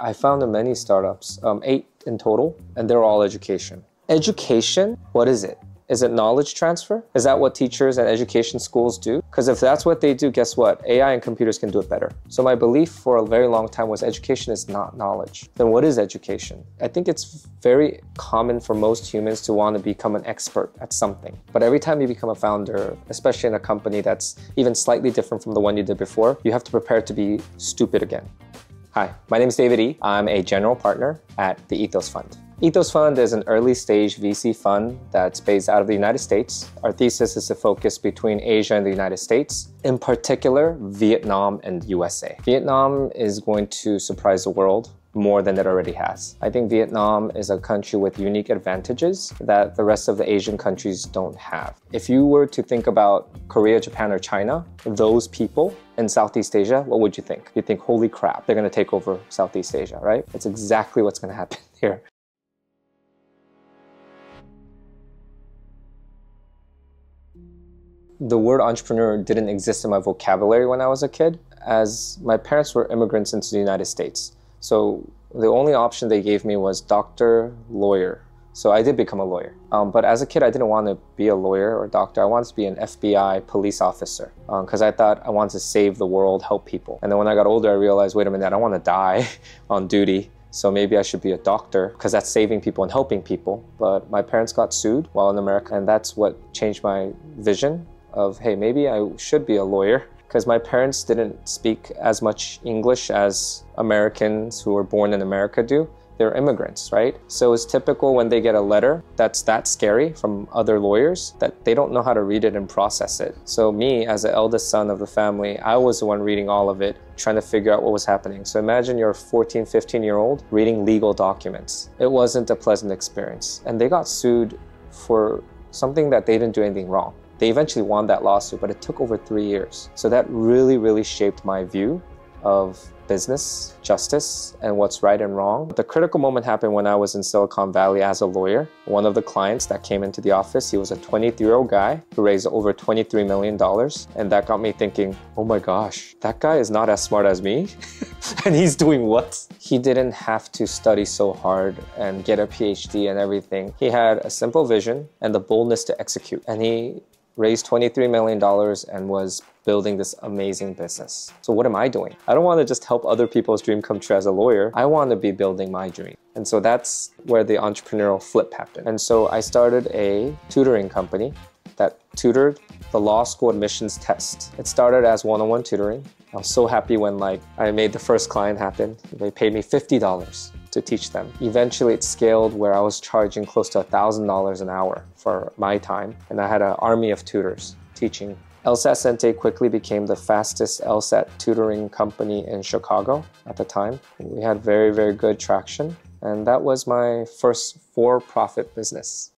I founded many startups, 8 in total, and they're all education. Education, what is it? Is it knowledge transfer? Is that what teachers and education schools do? Because if that's what they do, guess what? AI and computers can do it better. So my belief for a very long time was education is not knowledge. Then what is education? I think it's very common for most humans to want to become an expert at something. But every time you become a founder, especially in a company that's even slightly different from the one you did before, you have to prepare to be stupid again. Hi, my name is David E. I'm a general partner at the Ethos Fund. Ethos Fund is an early stage VC fund that's based out of the United States. Our thesis is to focus between Asia and the United States, in particular, Vietnam and USA. Vietnam is going to surprise the world more than it already has. I think Vietnam is a country with unique advantages that the rest of the Asian countries don't have. If you were to think about Korea, Japan, or China, those people in Southeast Asia, what would you think? You'd think, holy crap, they're gonna take over Southeast Asia, right? It's exactly what's gonna happen here. The word entrepreneur didn't exist in my vocabulary when I was a kid, as my parents were immigrants into the United States. So the only option they gave me was doctor, lawyer. So I did become a lawyer. But as a kid, I didn't want to be a lawyer or a doctor. I wanted to be an FBI police officer because I thought I wanted to save the world, help people. And then when I got older, I realized, wait a minute, I don't want to die on duty. So maybe I should be a doctor because that's saving people and helping people. But my parents got sued while in America, and that's what changed my vision of, hey, maybe I should be a lawyer, because my parents didn't speak as much English as Americans who were born in America do. They're immigrants, right? So it's typical when they get a letter that's that scary from other lawyers that they don't know how to read it and process it. So me, as the eldest son of the family, I was the one reading all of it, trying to figure out what was happening. So imagine you're a 14, 15-year-old reading legal documents. It wasn't a pleasant experience. And they got sued for something that they didn't do anything wrong. They eventually won that lawsuit, but it took over 3 years. So that really shaped my view of business, justice, and what's right and wrong. The critical moment happened when I was in Silicon Valley as a lawyer. One of the clients that came into the office, he was a 23-year-old guy who raised over $23 million. And that got me thinking, oh my gosh, that guy is not as smart as me. And he's doing what? He didn't have to study so hard and get a PhD and everything. He had a simple vision and the boldness to execute. And he raised $23 million and was building this amazing business. So what am I doing? I don't want to just help other people's dream come true as a lawyer. I want to be building my dream. And so that's where the entrepreneurial flip happened. And so I started a tutoring company that tutored the law school admissions test. It started as one-on-one tutoring. I was so happy when I made the first client happen. They paid me $50 to teach them. Eventually it scaled where I was charging close to $1,000 an hour for my time. And I had an army of tutors teaching. LSAT Sente quickly became the fastest LSAT tutoring company in Chicago at the time. We had very good traction. And that was my first for-profit business.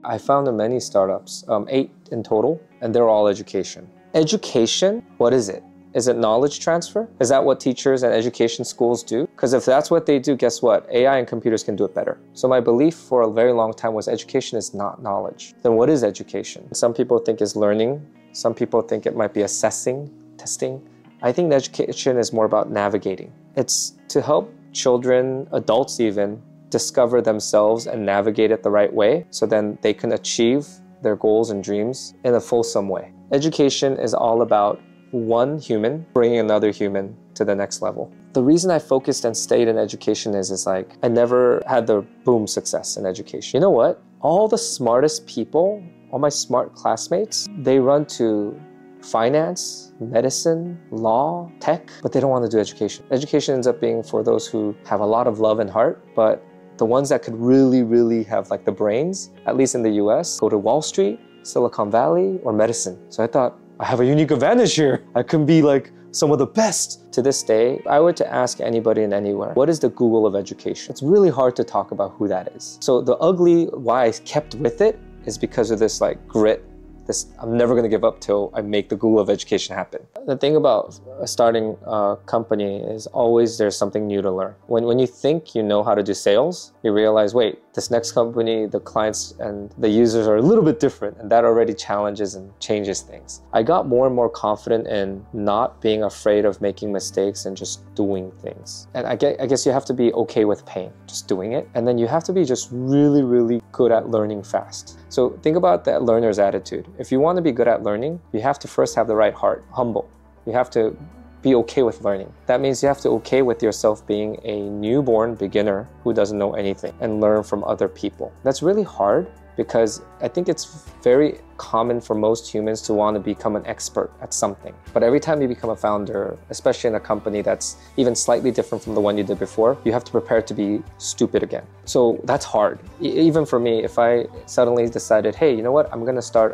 I founded many startups, 8 in total, and they're all education. Education, what is it? Is it knowledge transfer? Is that what teachers and education schools do? Because if that's what they do, guess what? AI and computers can do it better. So my belief for a very long time was education is not knowledge. Then what is education? Some people think it's learning. Some people think it might be assessing, testing. I think education is more about navigating. It's to help children, adults even, discover themselves and navigate it the right way so then they can achieve their goals and dreams in a fulsome way. Education is all about one human bringing another human to the next level. The reason I focused and stayed in education is I never had the boom success in education. You know what? All the smartest people, all my smart classmates, they run to finance, medicine, law, tech, but they don't want to do education. Education ends up being for those who have a lot of love and heart, but the ones that could really have the brains, at least in the US, go to Wall Street, Silicon Valley, or medicine. So I thought, I have a unique advantage here. I can be some of the best. To this day, if I were to ask anybody and anywhere, what is the Google of education? It's really hard to talk about who that is. So the ugly why I kept with it is because of this grit, this I'm never gonna give up till I make the Google of education happen. The thing about starting a company is always there's something new to learn. When you think you know how to do sales, you realize, wait, this next company, the clients and the users are a little bit different, and that already challenges and changes things. I got more and more confident in not being afraid of making mistakes and just doing things. And I guess you have to be okay with pain, just doing it. And then you have to be just really, really good at learning fast. So think about that learner's attitude. If you want to be good at learning, you have to first have the right heart, humble. You have to be okay with learning. That means you have to okay with yourself being a newborn beginner who doesn't know anything and learn from other people. That's really hard because I think it's very common for most humans to want to become an expert at something. But every time you become a founder, especially in a company that's even slightly different from the one you did before, you have to prepare to be stupid again. So that's hard. Even for me, if I suddenly decided, hey, you know what, I'm going to start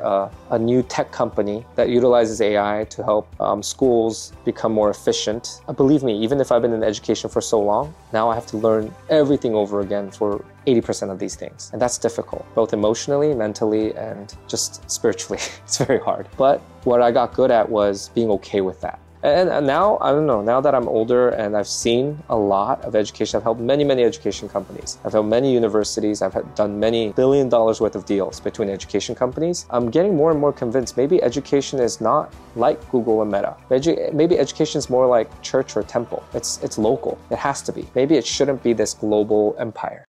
a new tech company that utilizes AI to help schools become more efficient. Believe me, even if I've been in education for so long, now I have to learn everything over again for 80% of these things. And that's difficult, both emotionally, mentally, and just spiritually. It's very hard. But what I got good at was being okay with that. And now, I don't know, now that I'm older and I've seen a lot of education, I've helped many, many education companies. I've helped many universities. I've done many $1 billion worth of deals between education companies. I'm getting more and more convinced maybe education is not like Google and Meta. Maybe education is more like church or temple. It's local. It has to be. Maybe it shouldn't be this global empire.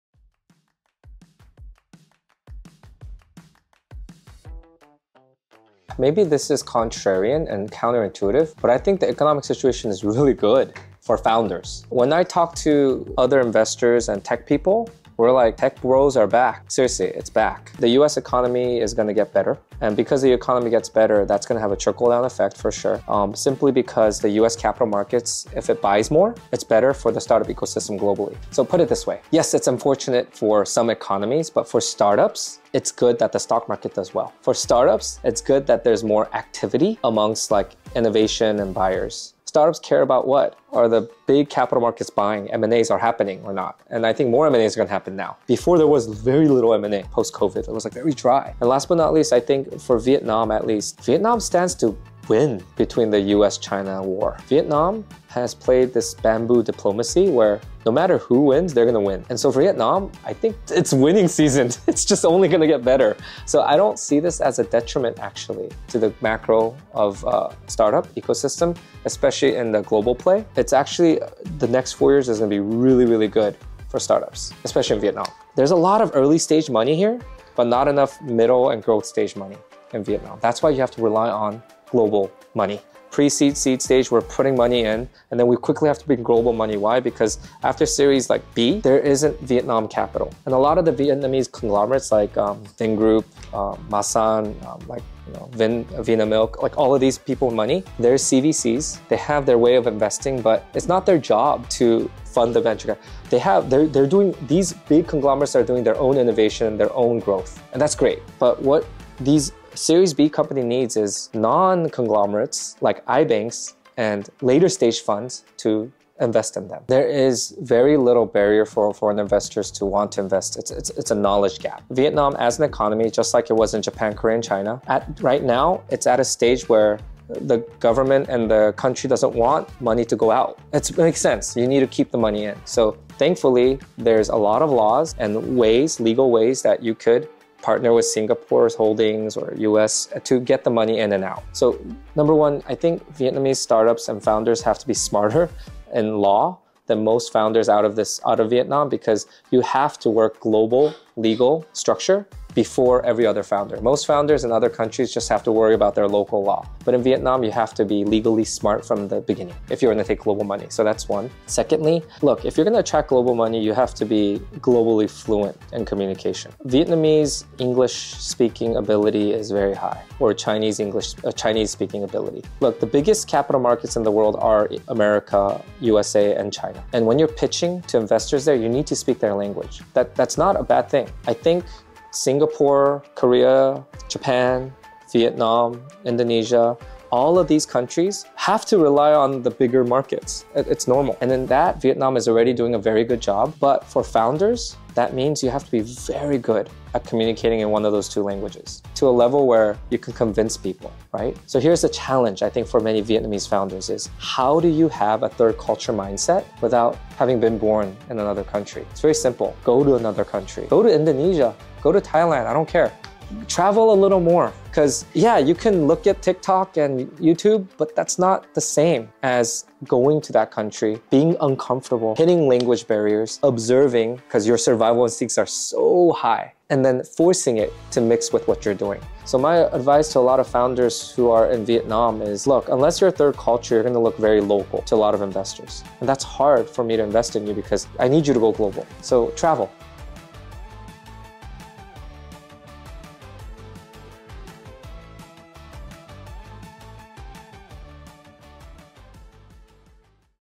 Maybe this is contrarian and counterintuitive, but I think the economic situation is really good for founders. When I talk to other investors and tech people, we're like, tech bros are back. Seriously, it's back. The US economy is going to get better. And because the economy gets better, that's going to have a trickle-down effect for sure. Simply because the US capital markets, if it buys more, it's better for the startup ecosystem globally. So put it this way. Yes, it's unfortunate for some economies, but for startups, it's good that the stock market does well. For startups, it's good that there's more activity amongst like innovation and buyers. Startups care about what? Are the big capital markets buying? M&As are happening or not? And I think more M&As are going to happen now. Before there was very little M&A post-COVID. It was like very dry. And last but not least, I think for Vietnam at least, Vietnam stands to win between the US-China war. Vietnam has played this bamboo diplomacy where no matter who wins, they're gonna win. And so for Vietnam, I think it's winning season. It's just only gonna get better. So I don't see this as a detriment actually to the macro of startup ecosystem, especially in the global play. It's actually, the next 4 years is gonna be really, really good for startups, especially in Vietnam. There's a lot of early stage money here, but not enough middle and growth stage money in Vietnam. That's why you have to rely on global money. Pre-seed, seed stage, we're putting money in, and then we quickly have to bring global money. Why? Because after series like B, there isn't Vietnam capital. And a lot of the Vietnamese conglomerates like Vingroup, Masan, like Vinamilk, like all of these people with money, they're CVCs. They have their way of investing, but it's not their job to fund the venture. They're doing, these big conglomerates are doing their own innovation, their own growth. And that's great. But what these Series B company needs is non-conglomerates like iBanks and later stage funds to invest in them. There is very little barrier for foreign investors to want to invest. It's a knowledge gap. Vietnam as an economy, just like it was in Japan, Korea, and China, right now, it's at a stage where the government and the country doesn't want money to go out. It makes sense. You need to keep the money in. So thankfully, there's a lot of laws and ways, legal ways that you could partner with Singapore's holdings or US to get the money in and out. So number one, I think Vietnamese startups and founders have to be smarter in law than most founders out of Vietnam, because you have to work global legal structure before every other founder. Most founders in other countries just have to worry about their local law. But in Vietnam, you have to be legally smart from the beginning if you're going to take global money. So that's one. Secondly, look, if you're going to attract global money, you have to be globally fluent in communication. Vietnamese English speaking ability is very high, or Chinese speaking ability. Look, the biggest capital markets in the world are America, USA, and China. And when you're pitching to investors there, you need to speak their language. That's not a bad thing. I think Singapore, Korea, Japan, Vietnam, Indonesia, all of these countries have to rely on the bigger markets. It's normal. And in that, Vietnam is already doing a very good job. But for founders, that means you have to be very good at communicating in one of those two languages to a level where you can convince people, right? So here's the challenge, I think, for many Vietnamese founders is how do you have a third culture mindset without having been born in another country? It's very simple. Go to another country. Go to Indonesia. Go to Thailand. I don't care. Travel a little more because yeah, you can look at TikTok and YouTube, but that's not the same as going to that country, being uncomfortable, hitting language barriers, observing because your survival instincts are so high, and then forcing it to mix with what you're doing. So my advice to a lot of founders who are in Vietnam is, look, unless you're a third culture, you're going to look very local to a lot of investors. And that's hard for me to invest in you because I need you to go global. So travel.